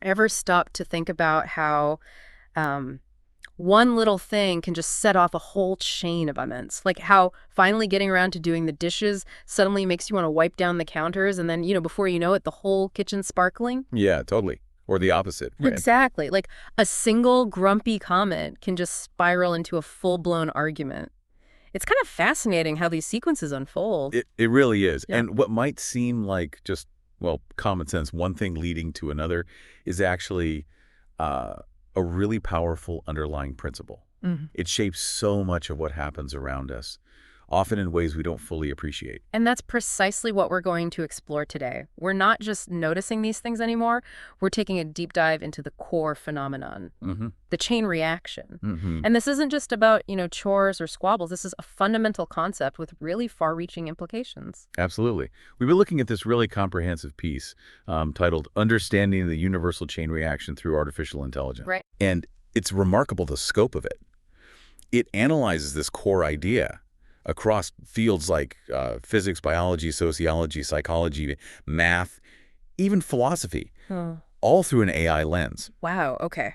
Ever stop to think about how um, one little thing can just set off a whole chain of events? Like how finally getting around to doing the dishes suddenly makes you want to wipe down the counters, and then, before you know it, the whole kitchen's sparkling? Yeah, totally. Or the opposite, right? Exactly. Like a single grumpy comment can just spiral into a full-blown argument. It's kind of fascinating how these sequences unfold. It really is. Yeah. And what might seem like just, well, common sense, one thing leading to another, is actually a really powerful underlying principle. Mhm. It shapes so much of what happens around us, often in ways we don't fully appreciate. And that's precisely what we're going to explore today. We're not just noticing these things anymore. We're taking a deep dive into the core phenomenon, the chain reaction. And this isn't just about, chores or squabbles. This is a fundamental concept with really far-reaching implications. Absolutely. We've been looking at this really comprehensive piece titled Understanding the Universal Chain Reaction Through Artificial Intelligence. Right. And it's remarkable the scope of it. It analyzes this core idea across fields like physics, biology, sociology, psychology, math, even philosophy, all through an AI lens. Wow, okay.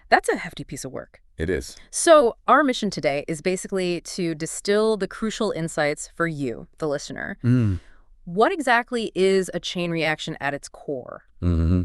That's a hefty piece of work. It is. So our mission today is basically to distill the crucial insights for you, the listener. What exactly is a chain reaction at its core?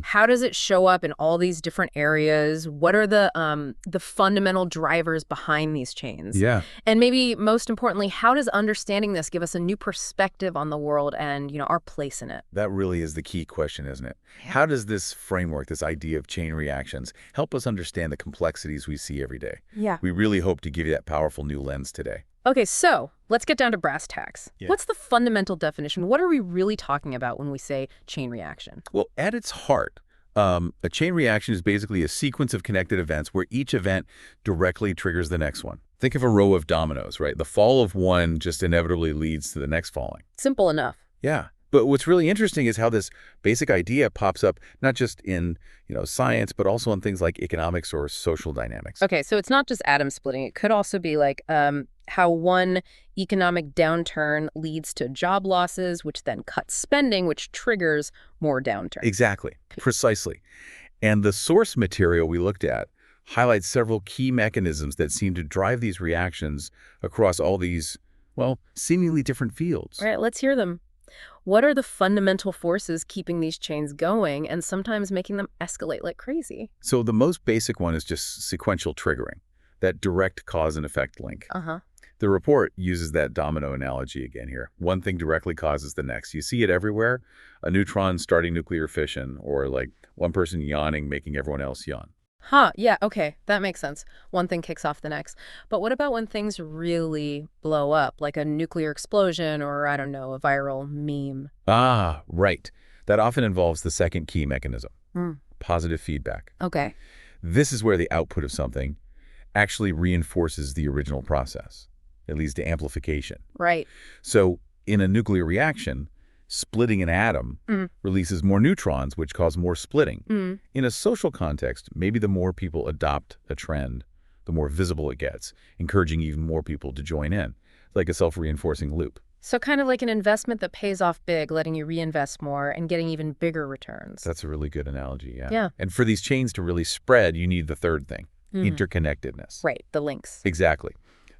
How does it show up in all these different areas? What are the fundamental drivers behind these chains? Yeah. And maybe most importantly, how does understanding this give us a new perspective on the world and, our place in it? That really is the key question, isn't it? How does this framework, this idea of chain reactions, help us understand the complexities we see every day? Yeah. We really hope to give you that powerful new lens today. Okay, so let's get down to brass tacks. Yeah. What's the fundamental definition? What are we really talking about when we say chain reaction? Well, at its heart, a chain reaction is basically a sequence of connected events where each event directly triggers the next one. Think of a row of dominoes, right? The fall of one just inevitably leads to the next falling. Simple enough. Yeah. But what's really interesting is how this basic idea pops up not just in, science, but also in things like economics or social dynamics. Okay, so it's not just atom splitting. It could also be like how one economic downturn leads to job losses, which then cuts spending, which triggers more downturn. Exactly. Precisely. And the source material we looked at highlights several key mechanisms that seem to drive these reactions across all these, well, seemingly different fields. All right, let's hear them. What are the fundamental forces keeping these chains going and sometimes making them escalate like crazy? So the most basic one is just sequential triggering, that direct cause and effect link. The report uses that domino analogy again here. One thing directly causes the next. You see it everywhere. A neutron starting nuclear fission, or like one person yawning, making everyone else yawn. Yeah, okay, that makes sense. One thing kicks off the next. But what about when things really blow up, like a nuclear explosion or, I don't know, a viral meme? Ah, right. That often involves the second key mechanism, positive feedback. Okay. This is where the output of something actually reinforces the original process. It leads to amplification. Right. So in a nuclear reaction, splitting an atom releases more neutrons, which cause more splitting. In a social context, maybe the more people adopt a trend, the more visible it gets, encouraging even more people to join in, like a self-reinforcing loop. So kind of like an investment that pays off big, letting you reinvest more and getting even bigger returns. That's a really good analogy, yeah. Yeah. And for these chains to really spread, you need the third thing, interconnectedness. Right, the links. Exactly.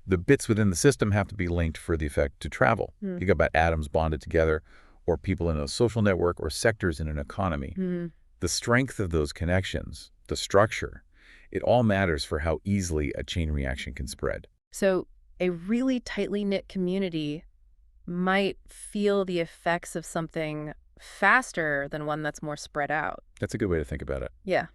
The bits within the system have to be linked for the effect to travel. You got about atoms bonded together, or people in a social network, or sectors in an economy. The strength of those connections, the structure, it all matters for how easily a chain reaction can spread. So a really tightly knit community might feel the effects of something faster than one that's more spread out. That's a good way to think about it. Yeah.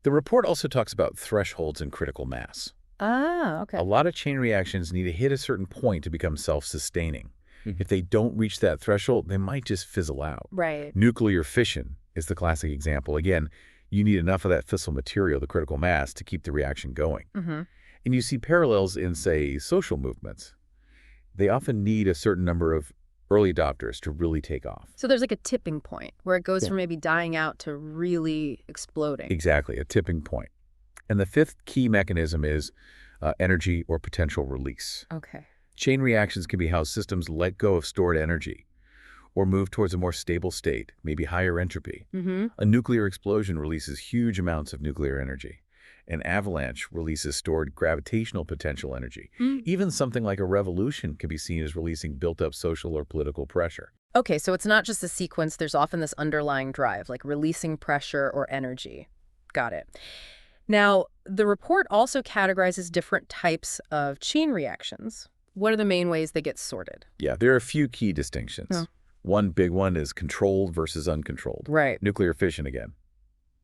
The report also talks about thresholds and critical mass. Ah, okay. A lot of chain reactions need to hit a certain point to become self-sustaining. If they don't reach that threshold, they might just fizzle out. Right. Nuclear fission is the classic example. Again, you need enough of that fissile material, the critical mass, to keep the reaction going. And you see parallels in, say, social movements. They often need a certain number of early adopters to really take off. So there's like a tipping point where it goes from maybe dying out to really exploding. Exactly, a tipping point. And the fifth key mechanism is energy or potential release. Okay. Chain reactions can be how systems let go of stored energy, or move towards a more stable state, maybe higher entropy. A nuclear explosion releases huge amounts of nuclear energy. An avalanche releases stored gravitational potential energy. Even something like a revolution can be seen as releasing built-up social or political pressure. Okay, so it's not just a sequence. There's often this underlying drive, like releasing pressure or energy. Got it. Now, the report also categorizes different types of chain reactions. What are the main ways they get sorted? Yeah, there are a few key distinctions. Oh. One big one is controlled versus uncontrolled. Right. Nuclear fission again.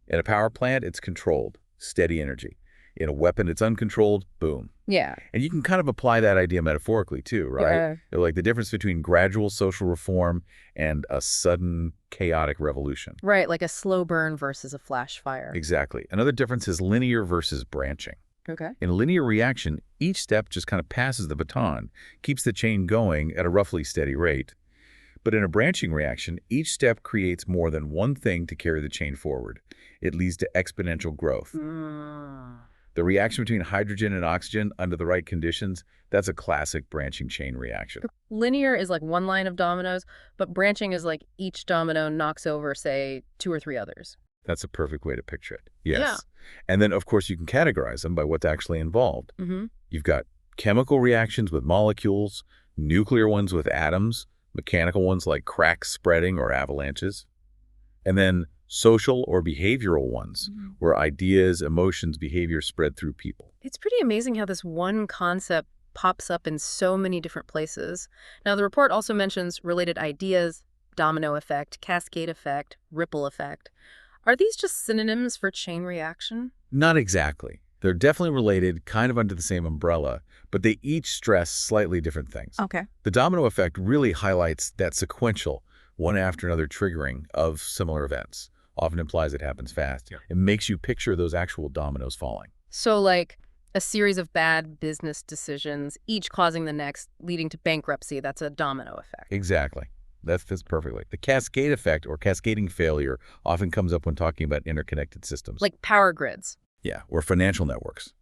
In a power plant, it's controlled, steady energy. In a weapon, it's uncontrolled, boom. Yeah. And you can kind of apply that idea metaphorically too, right? Yeah. Like the difference between gradual social reform and a sudden chaotic revolution. Right, like a slow burn versus a flash fire. Exactly. Another difference is linear versus branching. Okay. In a linear reaction, each step just kind of passes the baton, keeps the chain going at a roughly steady rate. But in a branching reaction, each step creates more than one thing to carry the chain forward. It leads to exponential growth. The reaction between hydrogen and oxygen under the right conditions, that's a classic branching chain reaction. Linear is like one line of dominoes, but branching is like each domino knocks over, say, 2 or 3 others. That's a perfect way to picture it. Yes. Yeah. And then, of course, you can categorize them by what's actually involved. You've got chemical reactions with molecules, nuclear ones with atoms, mechanical ones like cracks spreading or avalanches, and then social or behavioral ones where ideas, emotions, behavior spread through people. It's pretty amazing how this one concept pops up in so many different places. Now, the report also mentions related ideas, domino effect, cascade effect, ripple effect. Are these just synonyms for chain reaction? Not exactly. They're definitely related, kind of under the same umbrella, but they each stress slightly different things. Okay. The domino effect really highlights that sequential, one after another triggering of similar events. Often implies it happens fast. It makes you picture those actual dominoes falling. So like a series of bad business decisions, each causing the next, leading to bankruptcy. That's a domino effect. Exactly. That fits perfectly. The cascade effect or cascading failure often comes up when talking about interconnected systems. Like power grids. Yeah, or financial networks,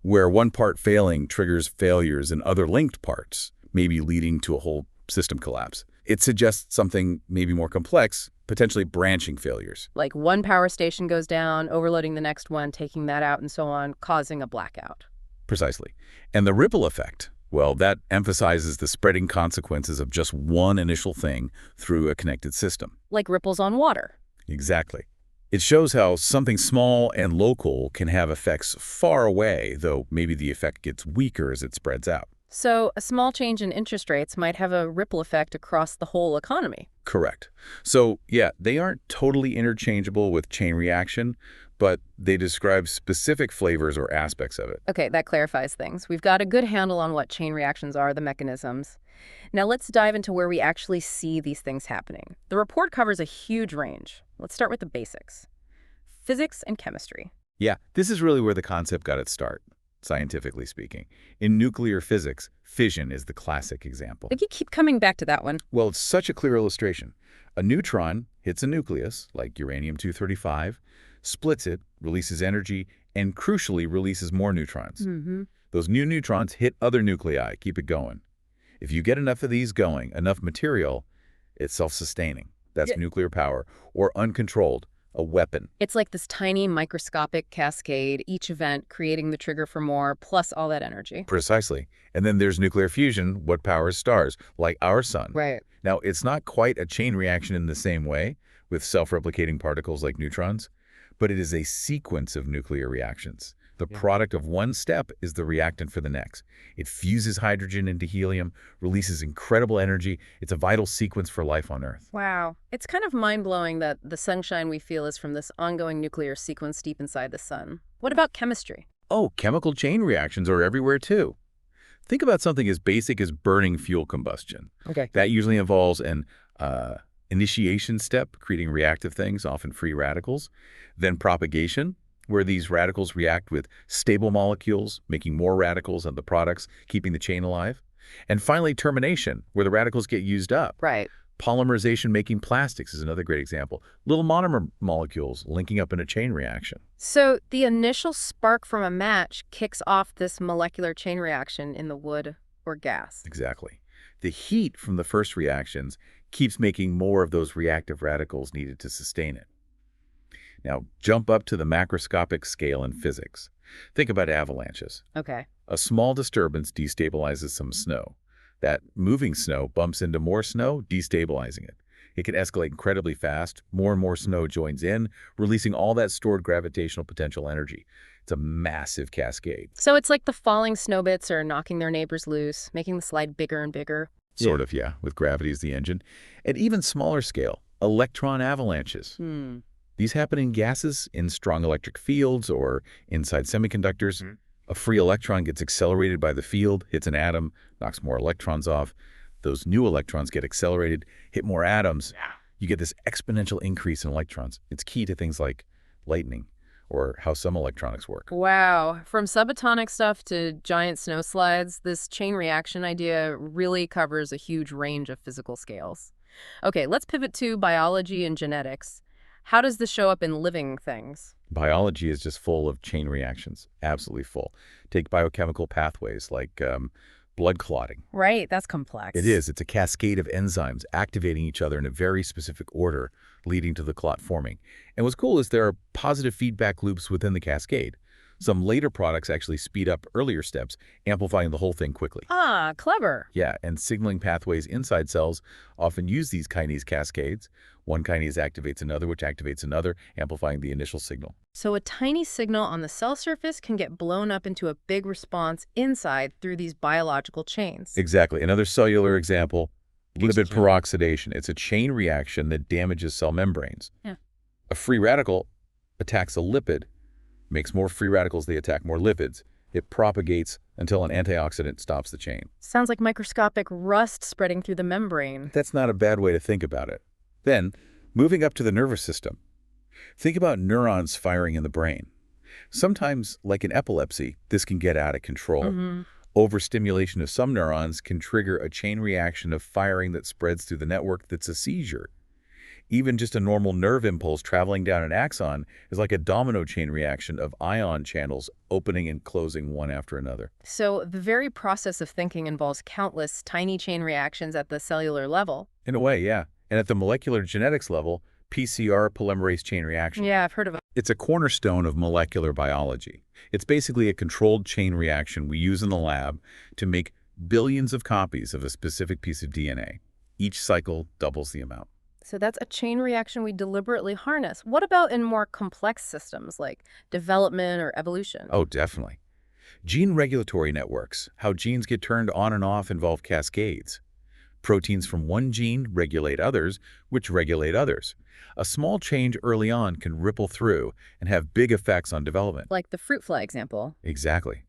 where one part failing triggers failures in other linked parts, maybe leading to a whole system collapse. It suggests something maybe more complex, potentially branching failures. Like one power station goes down, overloading the next one, taking that out, and so on, causing a blackout. Precisely. And the ripple effect, well, that emphasizes the spreading consequences of just one initial thing through a connected system. Like ripples on water. Exactly. It shows how something small and local can have effects far away, though maybe the effect gets weaker as it spreads out. So a small change in interest rates might have a ripple effect across the whole economy. Correct. So, yeah, they aren't totally interchangeable with chain reaction, but they describe specific flavors or aspects of it. Okay, that clarifies things. We've got a good handle on what chain reactions are, the mechanisms. Now let's dive into where we actually see these things happening. The report covers a huge range. Let's start with the basics. Physics and chemistry. Yeah, this is really where the concept got its start, scientifically speaking. In nuclear physics, fission is the classic example. You keep coming back to that one. Well, it's such a clear illustration. A neutron hits a nucleus, like uranium-235, splits it, releases energy, and crucially releases more neutrons. Those new neutrons hit other nuclei, keep it going. If you get enough of these going, enough material, it's self-sustaining. That's nuclear power. Or uncontrolled, a weapon. It's like this tiny microscopic cascade, each event creating the trigger for more, plus all that energy. Precisely. And then there's nuclear fusion, what powers stars, like our sun. Right. Now, it's not quite a chain reaction in the same way, with self-replicating particles like neutrons, but it is a sequence of nuclear reactions. The product of one step is the reactant for the next. It fuses hydrogen into helium, releases incredible energy. It's a vital sequence for life on Earth. Wow. It's kind of mind-blowing that the sunshine we feel is from this ongoing nuclear sequence deep inside the sun. What about chemistry? Oh, chemical chain reactions are everywhere too. Think about something as basic as burning fuel combustion. Okay. That usually involves an initiation step, creating reactive things, often free radicals. Then propagation, where these radicals react with stable molecules, making more radicals of the products, keeping the chain alive. And finally, termination, where the radicals get used up. Right. Polymerization making plastics is another great example. Little monomer molecules linking up in a chain reaction. So the initial spark from a match kicks off this molecular chain reaction in the wood or gas. Exactly. The heat from the first reactions keeps making more of those reactive radicals needed to sustain it. Now, jump up to the macroscopic scale in physics. Think about avalanches. Okay. A small disturbance destabilizes some snow. That moving snow bumps into more snow, destabilizing it. It can escalate incredibly fast. More and more snow joins in, releasing all that stored gravitational potential energy. It's a massive cascade. So it's like the falling snow bits are knocking their neighbors loose, making the slide bigger and bigger. Sort of, yeah, with gravity as the engine. At even smaller scale, electron avalanches. These happen in gases, in strong electric fields, or inside semiconductors. A free electron gets accelerated by the field, hits an atom, knocks more electrons off. Those new electrons get accelerated, hit more atoms. You get this exponential increase in electrons. It's key to things like lightning or how some electronics work. Wow. From subatomic stuff to giant snow slides, this chain reaction idea really covers a huge range of physical scales. Okay, let's pivot to biology and genetics. How does this show up in living things? Biology is just full of chain reactions, absolutely full. Take biochemical pathways like blood clotting. Right, that's complex. It is. It's a cascade of enzymes activating each other in a very specific order, leading to the clot forming. And what's cool is there are positive feedback loops within the cascade. Some later products actually speed up earlier steps, amplifying the whole thing quickly. Ah, clever. Yeah, and signaling pathways inside cells often use these kinase cascades. One kinase activates another, which activates another, amplifying the initial signal. So a tiny signal on the cell surface can get blown up into a big response inside through these biological chains. Exactly. Another cellular example, lipid peroxidation. It's a chain reaction that damages cell membranes. Yeah. A free radical attacks a lipid, makes more free radicals, they attack more lipids. It propagates until an antioxidant stops the chain. Sounds like microscopic rust spreading through the membrane. That's not a bad way to think about it. Then, moving up to the nervous system. Think about neurons firing in the brain. Sometimes, like in epilepsy, this can get out of control. Overstimulation of some neurons can trigger a chain reaction of firing that spreads through the network that's a seizure. Even just a normal nerve impulse traveling down an axon is like a domino chain reaction of ion channels opening and closing one after another. So the very process of thinking involves countless tiny chain reactions at the cellular level. In a way, yeah. And at the molecular genetics level, PCR polymerase chain reaction. Yeah, I've heard of it. It's a cornerstone of molecular biology. It's basically a controlled chain reaction we use in the lab to make billions of copies of a specific piece of DNA. Each cycle doubles the amount. So that's a chain reaction we deliberately harness. What about in more complex systems like development or evolution? Oh, definitely. Gene regulatory networks, how genes get turned on and off, involve cascades. Proteins from one gene regulate others, which regulate others. A small change early on can ripple through and have big effects on development. Like the fruit fly example. Exactly.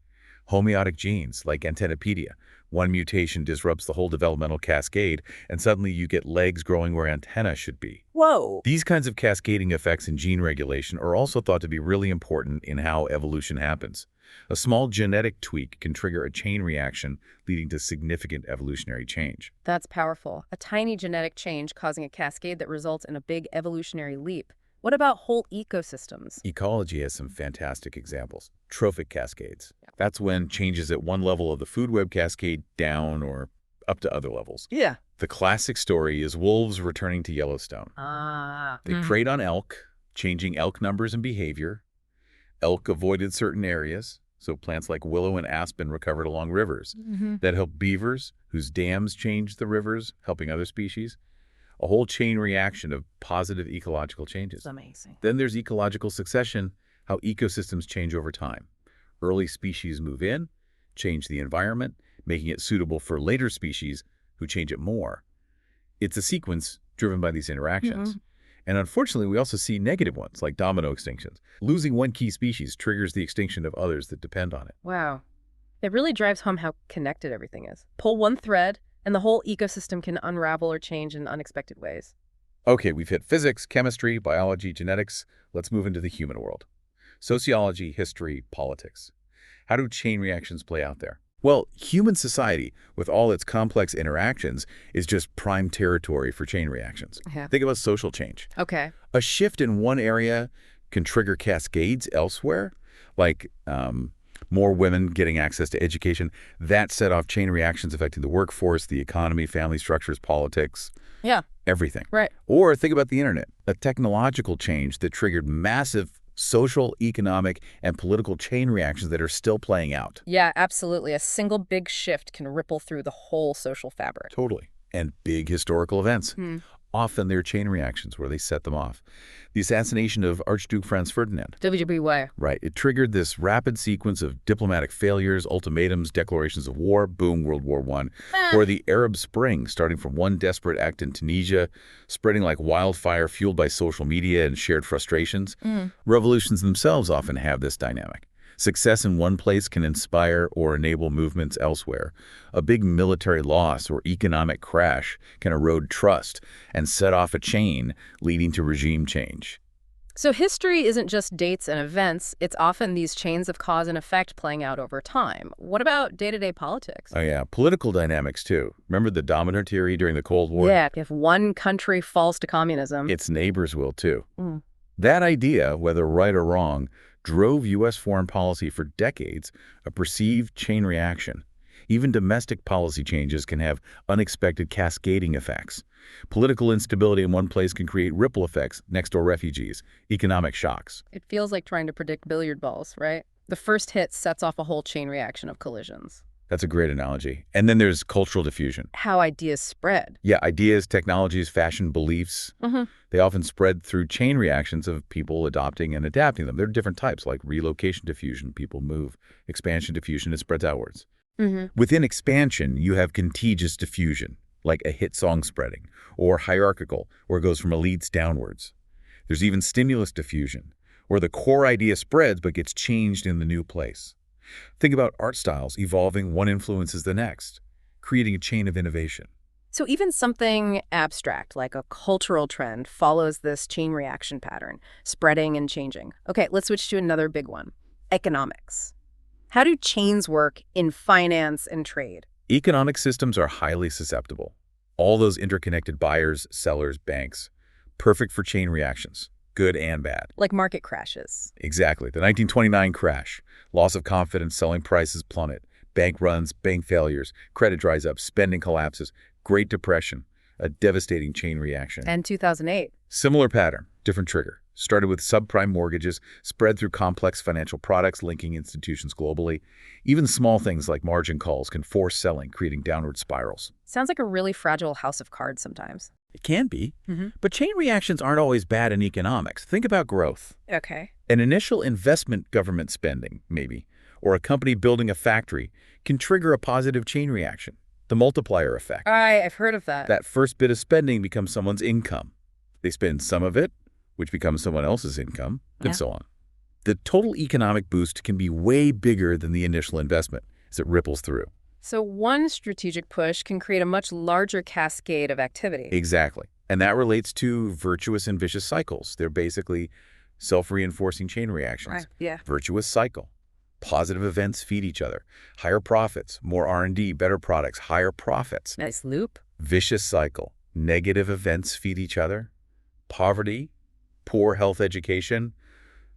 Homeotic genes, like antennapedia. One mutation disrupts the whole developmental cascade, and suddenly you get legs growing where antennae should be. Whoa! These kinds of cascading effects in gene regulation are also thought to be really important in how evolution happens. A small genetic tweak can trigger a chain reaction, leading to significant evolutionary change. That's powerful. A tiny genetic change causing a cascade that results in a big evolutionary leap. What about whole ecosystems? Ecology has some fantastic examples. Trophic cascades. That's when changes at one level of the food web cascade down or up to other levels. Yeah. The classic story is wolves returning to Yellowstone. They preyed on elk, changing elk numbers and behavior. Elk avoided certain areas, so plants like willow and aspen recovered along rivers. That helped beavers, whose dams changed the rivers, helping other species. A whole chain reaction of positive ecological changes. That's amazing. Then there's ecological succession, how ecosystems change over time. Early species move in, change the environment, making it suitable for later species who change it more. It's a sequence driven by these interactions. And unfortunately, we also see negative ones, like domino extinctions. Losing one key species triggers the extinction of others that depend on it. Wow. It really drives home how connected everything is. Pull one thread, and the whole ecosystem can unravel or change in unexpected ways. Okay, we've hit physics, chemistry, biology, genetics. Let's move into the human world. Sociology, history, politics. How do chain reactions play out there? Well, human society, with all its complex interactions, is just prime territory for chain reactions. Yeah. Think about social change. Okay. A shift in one area can trigger cascades elsewhere, like more women getting access to education. That set off chain reactions affecting the workforce, the economy, family structures, politics. Yeah. Everything. Right. Or think about the internet, a technological change that triggered massive social, economic, and political chain reactions that are still playing out. Yeah, absolutely. A single big shift can ripple through the whole social fabric. Totally. And big historical events. Often they're chain reactions where they set them off. The assassination of Archduke Franz Ferdinand. WWY. Right. It triggered this rapid sequence of diplomatic failures, ultimatums, declarations of war, boom, World War I. Or the Arab Spring, starting from one desperate act in Tunisia, spreading like wildfire, fueled by social media and shared frustrations. Revolutions themselves often have this dynamic. Success in one place can inspire or enable movements elsewhere. A big military loss or economic crash can erode trust and set off a chain leading to regime change. So history isn't just dates and events. It's often these chains of cause and effect playing out over time. What about day-to-day politics? Oh yeah, political dynamics too. Remember the domino theory during the Cold War? Yeah, if one country falls to communism, its neighbors will too. That idea, whether right or wrong, drove U.S. foreign policy for decades, a perceived chain reaction. Even domestic policy changes can have unexpected cascading effects. Political instability in one place can create ripple effects, next-door refugees, economic shocks. It feels like trying to predict billiard balls, right? The first hit sets off a whole chain reaction of collisions. That's a great analogy. And then there's cultural diffusion. How ideas spread. Yeah, ideas, technologies, fashion, beliefs. They often spread through chain reactions of people adopting and adapting them. There are different types, like relocation diffusion, people move. Expansion diffusion, it spreads outwards. Within expansion, you have contagious diffusion, like a hit song spreading, or hierarchical, where it goes from elites downwards. There's even stimulus diffusion, where the core idea spreads but gets changed in the new place. Think about art styles evolving, one influences the next, creating a chain of innovation. So even something abstract, like a cultural trend, follows this chain reaction pattern, spreading and changing. Okay, let's switch to another big one, economics. How do chains work in finance and trade? Economic systems are highly susceptible. All those interconnected buyers, sellers, banks, perfect for chain reactions, good and bad. Like market crashes. Exactly. The 1929 crash, loss of confidence, selling prices plummet, bank runs, bank failures, credit dries up, spending collapses, Great Depression, a devastating chain reaction. And 2008. Similar pattern, different trigger. Started with subprime mortgages, spread through complex financial products linking institutions globally. Even small things like margin calls can force selling, creating downward spirals. Sounds like a really fragile house of cards sometimes. It can be, but chain reactions aren't always bad in economics. Think about growth. Okay. An initial investment, government spending, maybe, or a company building a factory can trigger a positive chain reaction, the multiplier effect. I've heard of that. That first bit of spending becomes someone's income. They spend some of it, which becomes someone else's income, and so on. The total economic boost can be way bigger than the initial investment as it ripples through. So one strategic push can create a much larger cascade of activity. Exactly. And that relates to virtuous and vicious cycles. They're basically self-reinforcing chain reactions. Right, yeah. Virtuous cycle. Positive events feed each other. Higher profits, more R&D, better products, higher profits. Nice loop. Vicious cycle. Negative events feed each other. Poverty, poor health education,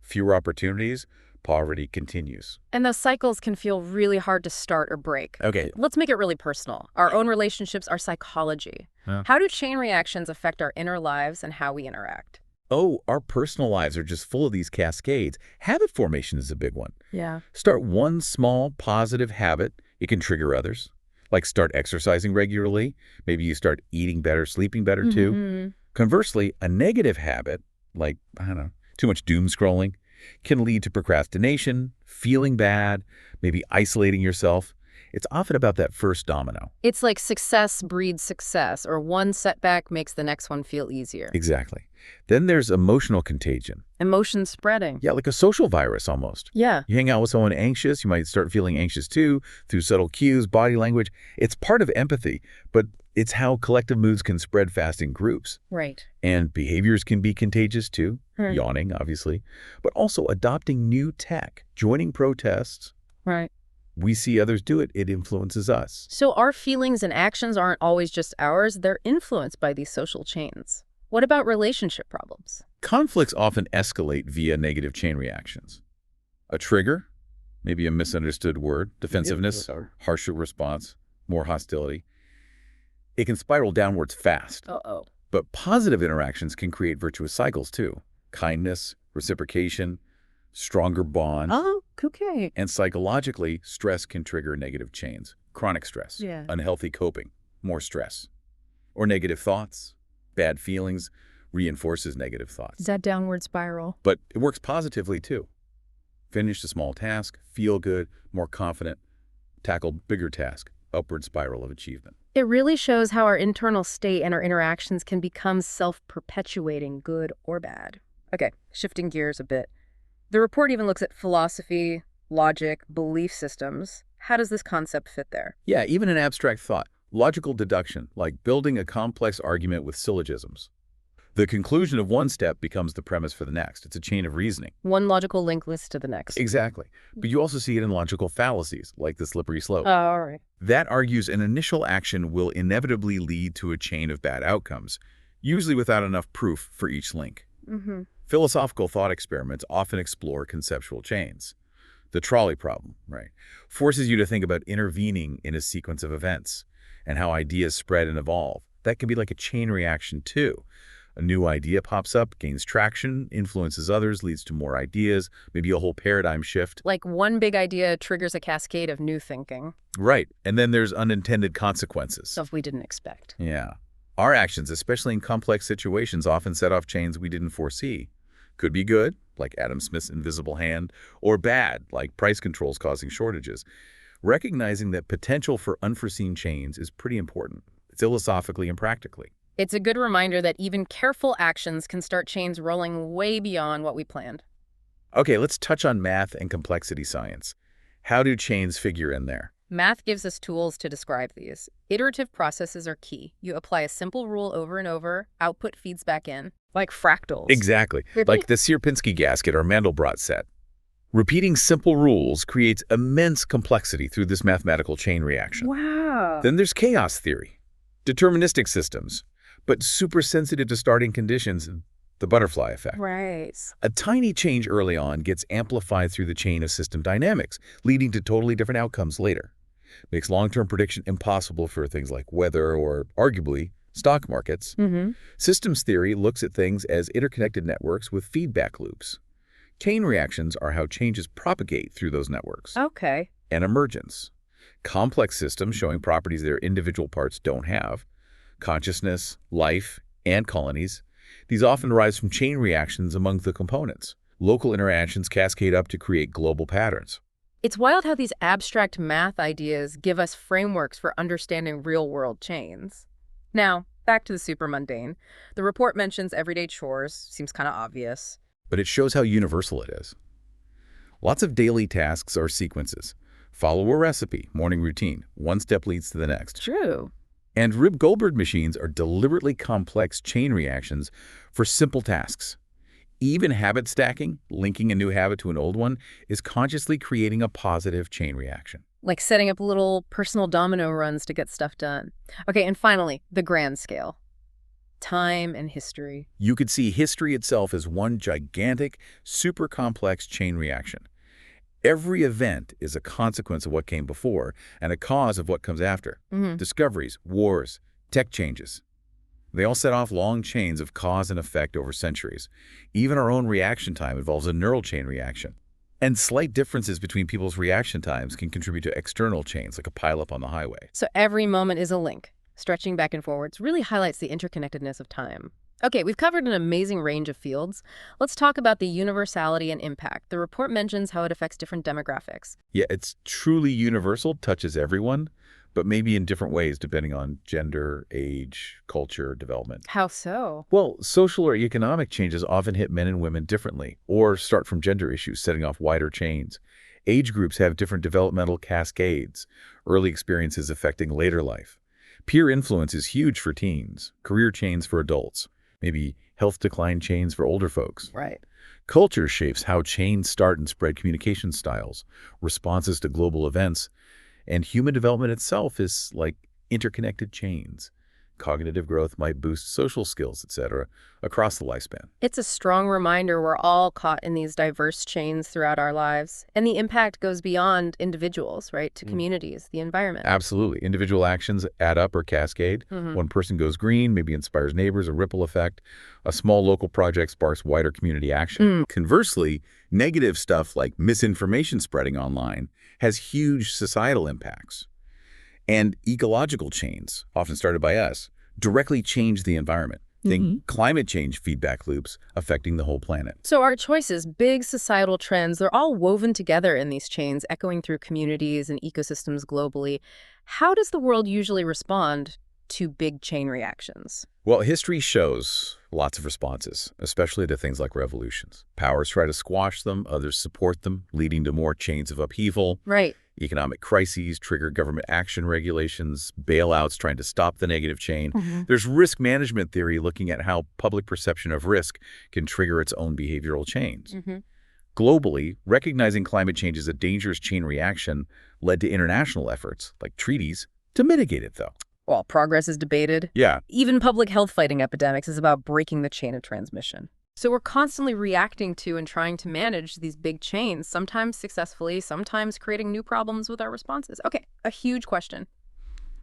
fewer opportunities, poverty continues. And those cycles can feel really hard to start or break. Okay. Let's make it really personal. Our own relationships, our psychology. How do chain reactions affect our inner lives and how we interact? Oh, our personal lives are just full of these cascades. Habit formation is a big one. Yeah. Start one small positive habit. It can trigger others. Like start exercising regularly. Maybe you start eating better, sleeping better too. Conversely, a negative habit, like, I don't know, too much doom scrolling, can lead to procrastination, feeling bad, maybe isolating yourself. It's often about that first domino. It's like success breeds success, or one setback makes the next one feel easier. Exactly. Then there's emotional contagion. Emotion spreading. Yeah, like a social virus almost. Yeah. You hang out with someone anxious, you might start feeling anxious too, through subtle cues, body language. It's part of empathy, but it's how collective moods can spread fast in groups. Right. And behaviors can be contagious too, yawning, obviously, but also adopting new tech, joining protests. Right. We see others do it, it influences us. So our feelings and actions aren't always just ours, they're influenced by these social chains. What about relationship problems? Conflicts often escalate via negative chain reactions. A trigger, maybe a misunderstood word, defensiveness, harsher response, more hostility. It can spiral downwards fast. Uh-oh. But positive interactions can create virtuous cycles too. Kindness, reciprocation, stronger bonds. Oh, okay. And psychologically, stress can trigger negative chains. Chronic stress, unhealthy coping, more stress. Or negative thoughts, bad feelings, reinforces negative thoughts. Is that downward spiral? But it works positively too. Finish a small task, feel good, more confident, tackle bigger task, upward spiral of achievement. It really shows how our internal state and our interactions can become self-perpetuating, good or bad. Okay, shifting gears a bit. The report even looks at philosophy, logic, belief systems. How does this concept fit there? Yeah, even an abstract thought. Logical deduction, like building a complex argument with syllogisms. The conclusion of one step becomes the premise for the next. It's a chain of reasoning. One logical link leads to the next. Exactly. But you also see it in logical fallacies, like the slippery slope. Oh, all right. That argues an initial action will inevitably lead to a chain of bad outcomes, usually without enough proof for each link. Philosophical thought experiments often explore conceptual chains. The trolley problem, right, forces you to think about intervening in a sequence of events and how ideas spread and evolve. That can be like a chain reaction too. A new idea pops up, gains traction, influences others, leads to more ideas, maybe a whole paradigm shift. Like one big idea triggers a cascade of new thinking. Right. And then there's unintended consequences. Stuff we didn't expect. Yeah. Our actions, especially in complex situations, often set off chains we didn't foresee. Could be good, like Adam Smith's invisible hand, or bad, like price controls causing shortages. Recognizing that potential for unforeseen chains is pretty important, philosophically and practically. It's a good reminder that even careful actions can start chains rolling way beyond what we planned. Okay, let's touch on math and complexity science. How do chains figure in there? Math gives us tools to describe these. Iterative processes are key. You apply a simple rule over and over, output feeds back in, like fractals. Exactly, like the Sierpinski gasket or Mandelbrot set. Repeating simple rules creates immense complexity through this mathematical chain reaction. Wow. Then there's chaos theory, deterministic systems, but super sensitive to starting conditions, the butterfly effect. Right. A tiny change early on gets amplified through the chain of system dynamics, leading to totally different outcomes later. Makes long-term prediction impossible for things like weather or, arguably, stock markets. Systems theory looks at things as interconnected networks with feedback loops. Chain reactions are how changes propagate through those networks. Okay. And emergence. Complex systems showing properties their individual parts don't have. Consciousness, life, and colonies. These often arise from chain reactions among the components. Local interactions cascade up to create global patterns. It's wild how these abstract math ideas give us frameworks for understanding real-world chains. Now, back to the super mundane. The report mentions everyday chores. Seems kind of obvious. But it shows how universal it is. Lots of daily tasks are sequences. Follow a recipe, morning routine. One step leads to the next. True. And Rib Goldberg machines are deliberately complex chain reactions for simple tasks. Even habit stacking, linking a new habit to an old one, is consciously creating a positive chain reaction. Like setting up little personal domino runs to get stuff done. Okay, and finally, the grand scale. Time and history. You could see history itself as one gigantic, super complex chain reaction. Every event is a consequence of what came before and a cause of what comes after. Discoveries, wars, tech changes. They all set off long chains of cause and effect over centuries. Even our own reaction time involves a neural chain reaction. And slight differences between people's reaction times can contribute to external chains, like a pileup on the highway. So every moment is a link. Stretching back and forwards really highlights the interconnectedness of time. Okay, we've covered an amazing range of fields. Let's talk about the universality and impact. The report mentions how it affects different demographics. Yeah, it's truly universal, touches everyone, but maybe in different ways depending on gender, age, culture, development. How so? Well, social or economic changes often hit men and women differently, or start from gender issues, setting off wider chains. Age groups have different developmental cascades, early experiences affecting later life. Peer influence is huge for teens, career chains for adults. Maybe health decline chains for older folks. Right. Culture shapes how chains start and spread communication styles, responses to global events, and human development itself is like interconnected chains. cognitive growth might boost social skills, etc., across the lifespan. It's a strong reminder we're all caught in these diverse chains throughout our lives, and the impact goes beyond individuals, right, to communities, the environment. Absolutely. Individual actions add up or cascade. One person goes green, maybe inspires neighbors, a ripple effect. A small local project sparks wider community action. Conversely, negative stuff like misinformation spreading online has huge societal impacts. And ecological chains, often started by us, directly change the environment. Think climate change feedback loops affecting the whole planet. So our choices, big societal trends, they're all woven together in these chains, echoing through communities and ecosystems globally. How does the world usually respond to big chain reactions? Well, history shows lots of responses, especially to things like revolutions. Powers try to squash them, others support them, leading to more chains of upheaval. Right. Economic crises trigger government action regulations, bailouts trying to stop the negative chain. There's risk management theory looking at how public perception of risk can trigger its own behavioral chains. Globally, recognizing climate change as a dangerous chain reaction led to international efforts, like treaties, to mitigate it, though. Well, progress is debated. Yeah. Even public health fighting epidemics is about breaking the chain of transmission. So we're constantly reacting to and trying to manage these big chains, sometimes successfully, sometimes creating new problems with our responses. Okay, a huge question.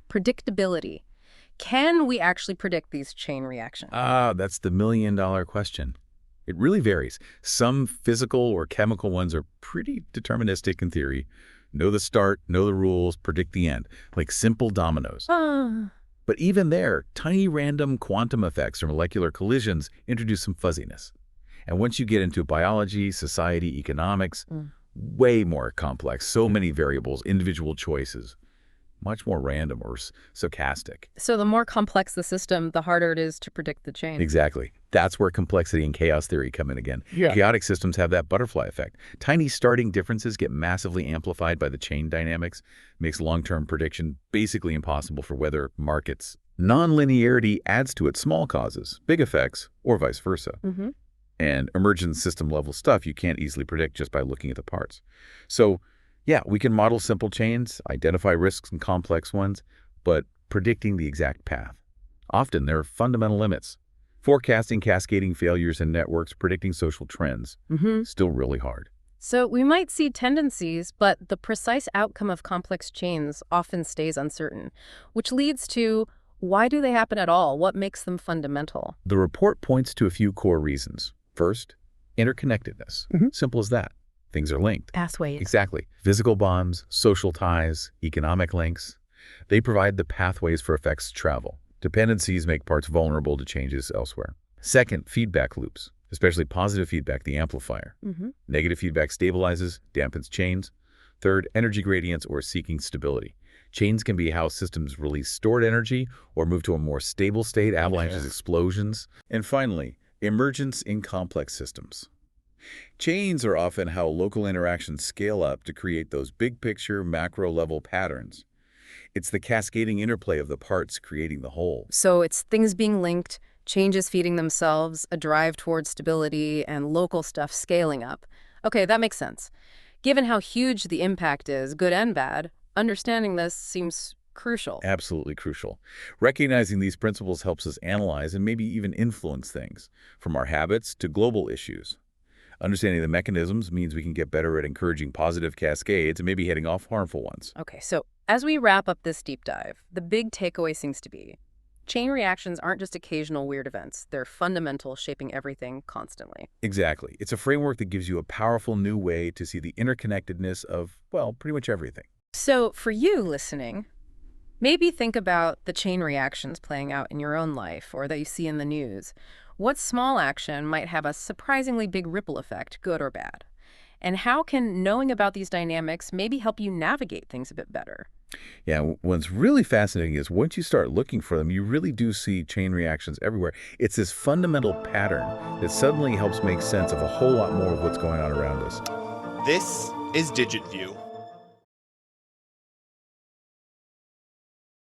Predictability. Can we actually predict these chain reactions? That's the million-dollar question. It really varies. Some physical or chemical ones are pretty deterministic in theory. Know the start, know the rules, predict the end, like simple dominoes. But even there, tiny random quantum effects or molecular collisions introduce some fuzziness. And once you get into biology, society, economics, way more complex, so many variables, individual choices, much more random or stochastic. So the more complex the system, the harder it is to predict the chain. Exactly. That's where complexity and chaos theory come in again. Yeah. Chaotic systems have that butterfly effect. Tiny starting differences get massively amplified by the chain dynamics, makes long-term prediction basically impossible for weather markets. Nonlinearity adds to its small causes, big effects, or vice versa. And emergent system-level stuff you can't easily predict just by looking at the parts. So, yeah, we can model simple chains, identify risks in complex ones, but predicting the exact path. Often there are fundamental limits. Forecasting cascading failures in networks, predicting social trends, still really hard. So we might see tendencies, but the precise outcome of complex chains often stays uncertain, which leads to why do they happen at all? What makes them fundamental? The report points to a few core reasons. First, interconnectedness. Simple as that. Things are linked. Pathways. Exactly. Physical bonds, social ties, economic links. They provide the pathways for effects to travel. Dependencies make parts vulnerable to changes elsewhere. Second, feedback loops, especially positive feedback, the amplifier. Negative feedback stabilizes, dampens chains. Third, energy gradients or seeking stability. Chains can be how systems release stored energy or move to a more stable state, avalanches, explosions. And finally, emergence in complex systems. Chains are often how local interactions scale up to create those big picture, macro-level patterns. It's the cascading interplay of the parts creating the whole. So it's things being linked, changes feeding themselves, a drive towards stability, and local stuff scaling up. Okay, that makes sense. Given how huge the impact is, good and bad, understanding this seems crucial. Absolutely crucial. Recognizing these principles helps us analyze and maybe even influence things, from our habits to global issues. Understanding the mechanisms means we can get better at encouraging positive cascades and maybe heading off harmful ones. Okay, so as we wrap up this deep dive, the big takeaway seems to be chain reactions aren't just occasional weird events. They're fundamental, shaping everything constantly. Exactly. It's a framework that gives you a powerful new way to see the interconnectedness of, well, pretty much everything. So for you listening, maybe think about the chain reactions playing out in your own life or that you see in the news. What small action might have a surprisingly big ripple effect, good or bad? And how can knowing about these dynamics maybe help you navigate things a bit better? Yeah, what's really fascinating is once you start looking for them, you really do see chain reactions everywhere. It's this fundamental pattern that suddenly helps make sense of a whole lot more of what's going on around us. This is DigitView.